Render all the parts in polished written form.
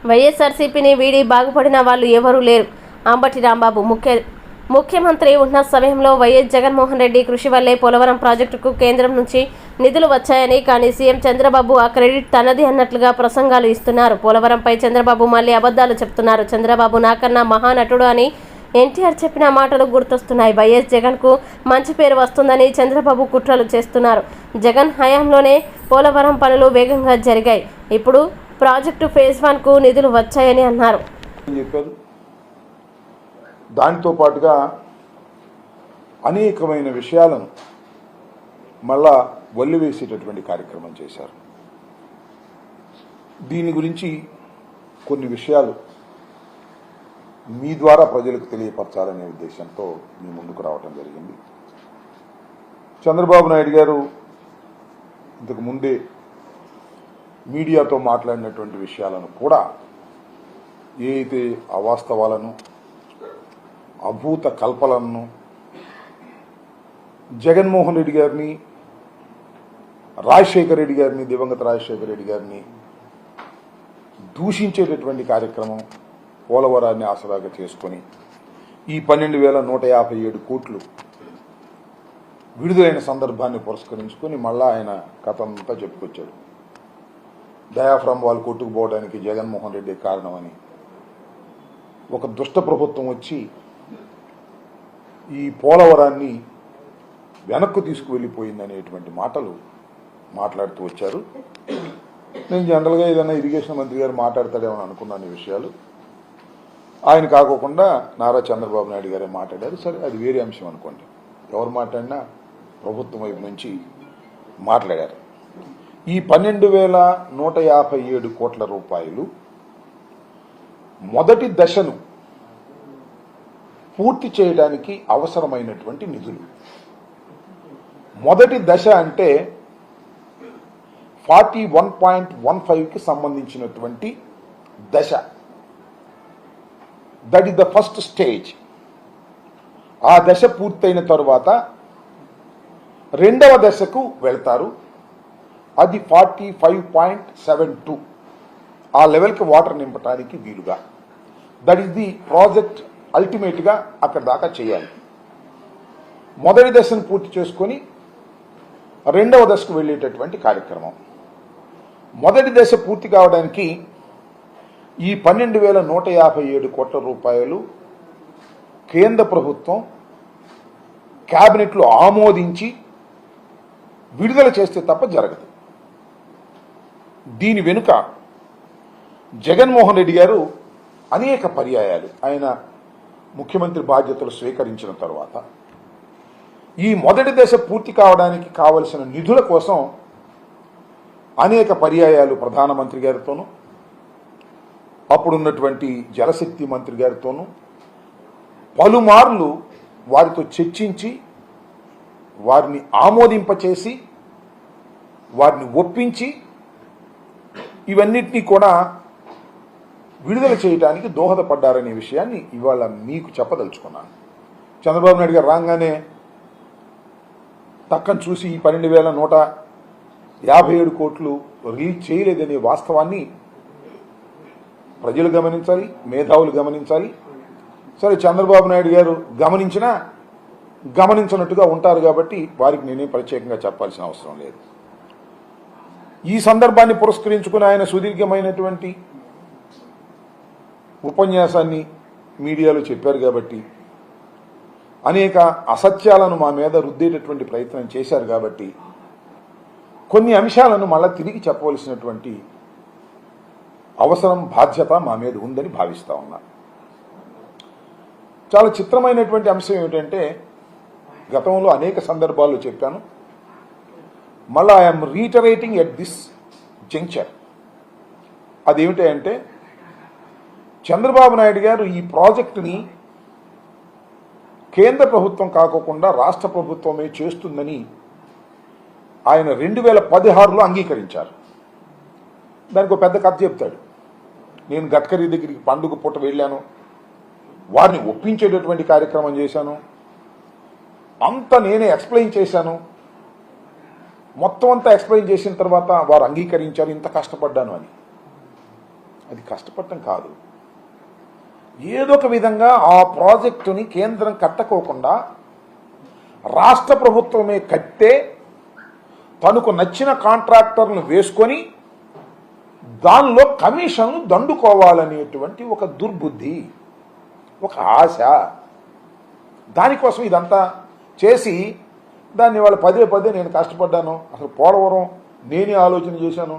వైఎస్ఆర్సీపీని వీడి బాగుపడిన వాళ్ళు ఎవరూ లేరు. అంబటి రాంబాబు ముఖ్యమంత్రి ఉన్న సమయంలో వైఎస్ జగన్మోహన్ రెడ్డి కృషి వల్లే పోలవరం ప్రాజెక్టుకు కేంద్రం నుంచి నిధులు వచ్చాయని, కానీ సీఎం చంద్రబాబు ఆ క్రెడిట్ తనది అన్నట్లుగా ప్రసంగాలు ఇస్తున్నారు. పోలవరంపై చంద్రబాబు మళ్ళీ అబద్ధాలు చెప్తున్నారు. చంద్రబాబు నాకన్నా మహానటుడు అని ఎన్టీఆర్ చెప్పిన మాటలు గుర్తొస్తున్నాయి. వైఎస్ జగన్కు మంచి పేరు వస్తుందని చంద్రబాబు కుట్రలు చేస్తున్నారు. జగన్ హయాంలోనే పోలవరం పనులు వేగంగా జరిగాయి. ఇప్పుడు ప్రాజెక్టు ఫేజ్ 1కు నిధులు వచ్చాయని అన్నారు. దానితో పాటుగా అనేకమైన విషయాలను మళ్ళా వల్లివేసేటటువంటి కార్యక్రమం చేశారు. దీని గురించి కొన్ని విషయాలు మీ ద్వారా ప్రజలకు తెలియపరచాలనే ఉద్దేశంతో మీ ముందుకు రావడం జరిగింది. చంద్రబాబు నాయుడు గారు ఇంతకు ముందే మీడియాతో మాట్లాడినటువంటి విషయాలను కూడా ఏ అయితే అవాస్తవాలను, అభూత కల్పనలను, జగన్మోహన్ రెడ్డి గారిని, రాజశేఖర రెడ్డి గారిని, దివంగత రాజశేఖర రెడ్డి గారిని దూషించేటటువంటి కార్యక్రమం పోలవరాన్ని ఆసరాగా చేసుకొని ఈ 12,157 కోట్లు విడుదలైన సందర్భాన్ని పురస్కరించుకొని మళ్ళా ఆయన కథ అంతా చెప్పుకొచ్చాడు. డయాఫ్రామ్ వాళ్ళు కొట్టుకుపోవడానికి జగన్మోహన్ రెడ్డి కారణమని, ఒక దుష్ట ప్రభుత్వం వచ్చి ఈ పోలవరాన్ని వెనక్కు తీసుకువెళ్ళిపోయిందనేటువంటి మాటలు మాట్లాడుతూ వచ్చారు. నేను జనరల్గా ఏదైనా ఇరిగేషన్ మంత్రి గారు మాట్లాడతాడేమని అనుకున్నాను ఈ విషయాలు. ఆయన కాకోకుండా నారా చంద్రబాబు నాయుడు గారే మాట్లాడారు. సరే, అది వేరే అంశం అనుకోండి. ఎవరు మాట్లాడినా ప్రభుత్వం వైపు నుంచి మాట్లాడారు. ఈ 12,157 కోట్ల రూపాయలు మొదటి దశను పూర్తి చేయడానికి అవసరమైనటువంటి నిధులు. మొదటి దశ అంటే 41.15కి సంబంధించినటువంటి దశ. That is the first stage. ఆ దశ పూర్తయిన తరువాత రెండవ దశకు వెళ్తారు. అది 45.72. ఆ లెవెల్కి వాటర్ నింపడానికి వీలుగా. That is the project. అల్టిమేట్గా అక్కడ దాకా చేయాలి. మొదటి దశను పూర్తి చేసుకొని రెండవ దశకు వెళ్ళేటటువంటి కార్యక్రమం. మొదటి దశ పూర్తి కావడానికి ఈ 12,157 కోట్ల రూపాయలు కేంద్ర ప్రభుత్వం క్యాబినెట్లో ఆమోదించి విడుదల చేస్తే తప్ప జరగదు. దీని వెనుక జగన్మోహన్ రెడ్డి గారు అనేక పర్యాయాలు ఆయన ముఖ్యమంత్రి బాధ్యతలు స్వీకరించిన తర్వాత ఈ మొదటి దశ పూర్తి కావడానికి కావలసిన నిధుల కోసం అనేక పర్యాయాలు ప్రధానమంత్రి గారితోనూ, అప్పుడున్నటువంటి జలశక్తి మంత్రి గారితోనూ పలుమార్లు వారితో చర్చించి వారిని ఆమోదింపచేసి వారిని ఒప్పించి ఇవన్నిటినీ కూడా విడుదల చేయడానికి దోహదపడ్డారనే విషయాన్ని ఇవాళ మీకు చెప్పదలుచుకున్నాను. చంద్రబాబు నాయుడు గారు రాగానే తక్కని చూసి ఈ 12,157 కోట్లు రిలీజ్ చేయలేదనే వాస్తవాన్ని ప్రజలు గమనించాలి, మేధావులు గమనించాలి. సరే, చంద్రబాబు నాయుడు గారు గమనించినా గమనించినట్టుగా ఉంటారు కాబట్టి వారికి నేనే ప్రత్యేకంగా చెప్పాల్సిన అవసరం లేదు. ఈ సందర్భాన్ని పురస్కరించుకుని ఆయన సుదీర్ఘమైనటువంటి ఉపన్యాసాన్ని మీడియాలో చెప్పారు కాబట్టి, అనేక అసత్యాలను మా మీద రుద్దేటటువంటి ప్రయత్నం చేశారు కాబట్టి కొన్ని అంశాలను మళ్ళా తిరిగి చెప్పవలసినటువంటి అవసరం, బాధ్యత మా మీద ఉందని భావిస్తా ఉన్నా. చాలా చిత్రమైనటువంటి అంశం ఏమిటంటే, గతంలో అనేక సందర్భాల్లో చెప్పాను, మళ్ళా I'm reiterating at this juncture. అదేమిటంటే, చంద్రబాబు నాయుడు గారు ఈ ప్రాజెక్టుని కేంద్ర ప్రభుత్వం కాకుండా రాష్ట్ర ప్రభుత్వమే చేస్తుందని ఆయన 2016లో అంగీకరించారు. దానికి ఒక పెద్ద కథ చెప్తాడు. నేను గడ్కరీ దగ్గరికి పండుగ పూట వెళ్ళాను, వారిని ఒప్పించేటటువంటి కార్యక్రమం చేశాను, అంతా నేనే ఎక్స్ప్లెయిన్ చేశాను, మొత్తం అంతా ఎక్స్ప్లెయిన్ చేసిన తర్వాత వారు అంగీకరించారు, ఇంత కష్టపడ్డాను అని. అది కష్టపడటం కాదు. ఏదో ఒక విధంగా ఆ ప్రాజెక్టుని కేంద్రం కట్టకోకుండా రాష్ట్ర ప్రభుత్వమే కట్టే తనకు నచ్చిన కాంట్రాక్టర్ను వేసుకొని దానిలో కమిషన్లు దండుకోవాలనేటువంటి ఒక దుర్బుద్ధి, ఒక ఆశ. దానికోసం ఇదంతా చేసి దాన్ని వాళ్ళు పదే పదే నేను కష్టపడ్డాను, అసలు పోలవరం నేనే ఆలోచన చేశాను,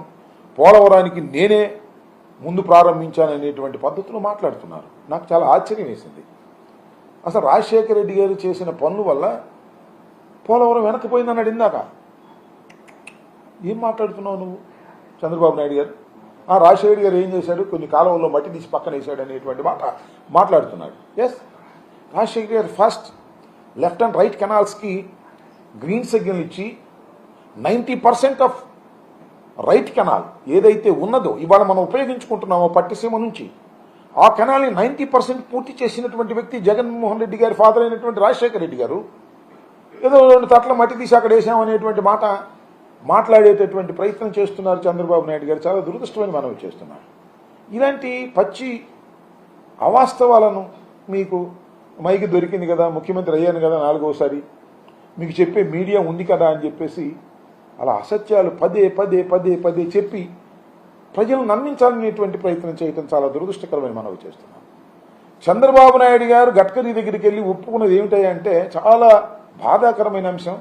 పోలవరానికి నేనే ముందు ప్రారంభించాను అనేటువంటి పద్ధతులు మాట్లాడుతున్నారు. నాకు చాలా ఆశ్చర్యం వేసింది. అసలు రాజశేఖర రెడ్డి గారు చేసిన పనుల వల్ల పోలవరం వెనకపోయిందన్నాడు ఇందాక. ఏం మాట్లాడుతున్నావు నువ్వు చంద్రబాబు నాయుడు గారు? ఆ రాజశేఖర రెడ్డి గారు ఏం చేశాడు? కొన్ని కాలంలో మట్టి తీసి పక్కన వేసాడు అనేటువంటి మాట మాట్లాడుతున్నాడు. ఎస్, రాజశేఖర గారు ఫస్ట్ లెఫ్ట్ అండ్ రైట్ కెనాల్స్కి గ్రీన్ సిగ్నల్ ఇచ్చి 90% ఆఫ్ రైట్ కెనాల్ ఏదైతే ఉన్నదో ఇవాళ మనం ఉపయోగించుకుంటున్నామో పట్టిసీమ నుంచి, ఆ కెనాల్ని 90% పూర్తి చేసినటువంటి వ్యక్తి జగన్మోహన్ రెడ్డి గారి ఫాదర్ అయినటువంటి రాజశేఖర రెడ్డి గారు. ఏదో 2 తట్ల మట్టి తీసి అక్కడ వేసామనేటువంటి మాట మాట్లాడేటటువంటి ప్రయత్నం చేస్తున్నారు చంద్రబాబు నాయుడు గారు. చాలా దురదృష్టమని మనవి చేస్తున్నారు. ఇలాంటి పచ్చి అవాస్తవాలను మీకు మైకి దొరికింది కదా, ముఖ్యమంత్రి అయ్యాను కదా 4వసారి, మీకు చెప్పే మీడియా ఉంది కదా అని చెప్పేసి అలా అసత్యాలు పదే పదే పదే పదే చెప్పి ప్రజలను నమ్మించాలనేటువంటి ప్రయత్నం చేయడం చాలా దురదృష్టకరమని మనవి చేస్తున్నాం. చంద్రబాబు నాయుడు గారు గడ్కరీ దగ్గరికి వెళ్ళి ఒప్పుకున్నది ఏమిటంటే చాలా బాధాకరమైన అంశం.